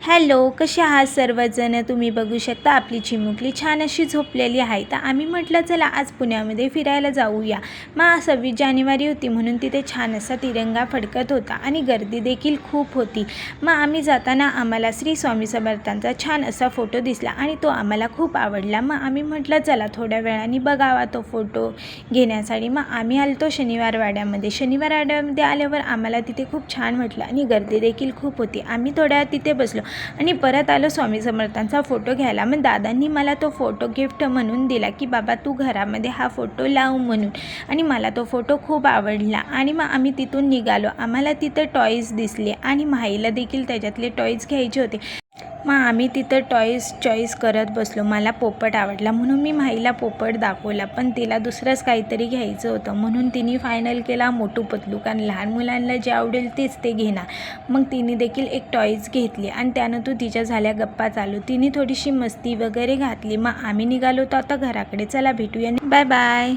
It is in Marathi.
हॅलो, कसे आहात सर्वजण. तुम्ही बघू शकता आपली चिमुकली छान अशी झोपलेली आहे. तर आम्ही म्हटलं चला आज पुण्यामध्ये फिरायला जाऊया. मग 26 जानेवारी होती म्हणून तिथे छान असा तिरंगा फडकत होता आणि गर्दी देखील खूप होती. मग आम्ही जाताना आम्हाला श्री स्वामी समर्थांचा छान असा फोटो दिसला आणि तो आम्हाला खूप आवडला. मग आम्ही म्हटलं चला थोड्या वेळाने बघावा तो फोटो घेण्यासाठी. मग आम्ही आलतो शनिवार वाड्यामध्ये आल्यावर आम्हाला तिथे खूप छान वाटलं आणि गर्दी देखील खूप होती. आम्ही थोड्या तिथे बसलो आणि परत आलो स्वामी समर्थांचा फोटो घ्यायला. मग दादांनी मला तो फोटो गिफ्ट म्हणून दिला की बाबा तू घरामध्ये हा फोटो लाव म्हणून. आणि मला तो फोटो खूप आवडला आणि मग आम्ही तिथून निघालो. आम्हाला तिथं टॉईज दिसले आणि माईला देखील त्याच्यातले टॉईज घ्यायचे होते. मग आम्ही तिथं टॉईज चॉईस करत बसलो. मला पोपट आवडला म्हणून मी माईला पोपट दाखवला, पण तिला दुसरंच काहीतरी घ्यायचं होतं म्हणून तिने फायनल केला मोटू पतलू, कारण लहान मुलांना जे आवडेल तेच ते घेणार. मग तिने देखील एक टॉईज घेतली आणि त्यानंतर तिच्या झाल्या गप्पा चालू. तिने थोडीशी मस्ती वगैरे घातली. मग आम्ही निघालो तर आता घराकडे. चला भेटूया, बाय बाय.